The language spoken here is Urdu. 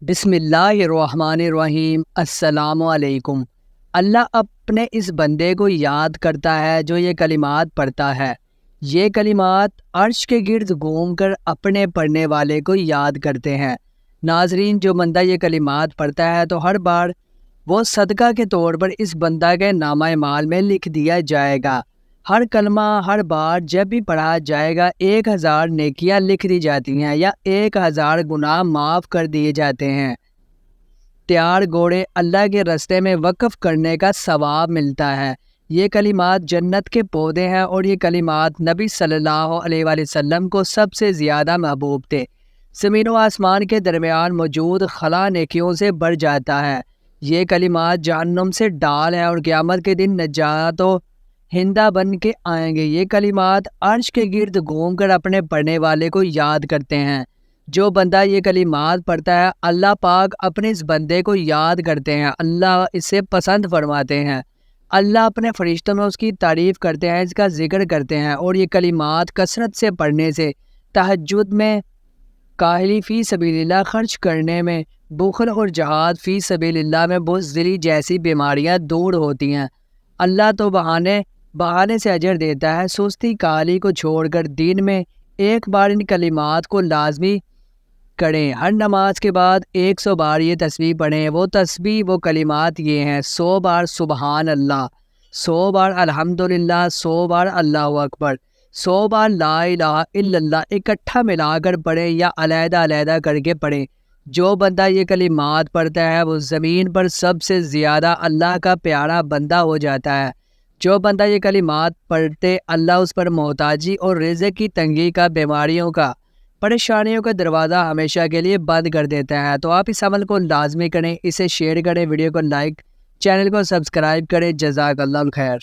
بسم اللہ الرحمن الرحیم۔ السلام علیکم۔ اللہ اپنے اس بندے کو یاد کرتا ہے جو یہ کلمات پڑھتا ہے۔ یہ کلمات عرش کے گرد گھوم کر اپنے پڑھنے والے کو یاد کرتے ہیں۔ ناظرین، جو بندہ یہ کلمات پڑھتا ہے تو ہر بار وہ صدقہ کے طور پر اس بندہ کے نامہ اعمال میں لکھ دیا جائے گا۔ ہر کلمہ ہر بار جب بھی پڑھا جائے گا 1000 نیکیاں لکھ دی جاتی ہیں یا 1000 گناہ معاف کر دیے جاتے ہیں۔ تیار گھوڑے اللہ کے راستے میں وقف کرنے کا ثواب ملتا ہے۔ یہ کلمات جنت کے پودے ہیں اور یہ کلمات نبی صلی اللہ علیہ وآلہ وسلم کو سب سے زیادہ محبوب تھے۔ زمین و آسمان کے درمیان موجود خلا نیکیوں سے بڑھ جاتا ہے۔ یہ کلمات جہنم سے ڈال ہیں اور قیامت کے دن نجات و ہندہ بن کے آئیں گے۔ یہ کلمات عرش کے گرد گھوم کر اپنے پڑھنے والے کو یاد کرتے ہیں۔ جو بندہ یہ کلمات پڑھتا ہے اللہ پاک اپنے اس بندے کو یاد کرتے ہیں، اللہ اسے پسند فرماتے ہیں، اللہ اپنے فرشتوں میں اس کی تعریف کرتے ہیں، اس کا ذکر کرتے ہیں۔ اور یہ کلمات کثرت سے پڑھنے سے تہجد میں، کاہلی فی سبیل اللہ خرچ کرنے میں، بخل اور جہاد فی سبیل اللہ میں بزدلی جیسی بیماریاں دور ہوتی ہیں۔ اللہ تو بہانے سے اجر دیتا ہے۔ سستی کالی کو چھوڑ کر دن میں ایک بار ان کلمات کو لازمی کریں۔ ہر نماز کے بعد 100 بار یہ تسبیح پڑھیں۔ وہ تسبیح وہ کلمات یہ ہیں: 100 بار سبحان اللہ، 100 بار الحمدللہ، 100 بار اللہ اکبر، 100 بار لا الہ الا اللہ۔ اکٹھا ملا کر پڑھیں یا علیحدہ علیحدہ کر کے پڑھیں۔ جو بندہ یہ کلمات پڑھتا ہے وہ زمین پر سب سے زیادہ اللہ کا پیارا بندہ ہو جاتا ہے۔ جو بندہ یہ کلمات پڑھتے اللہ اس پر محتاجی اور رزق کی تنگی کا، بیماریوں کا، پریشانیوں کا دروازہ ہمیشہ کے لیے بند کر دیتا ہے۔ تو آپ اس عمل کو لازمی کریں، اسے شیئر کریں، ویڈیو کو لائک، چینل کو سبسکرائب کریں۔ جزاک اللہ خیر۔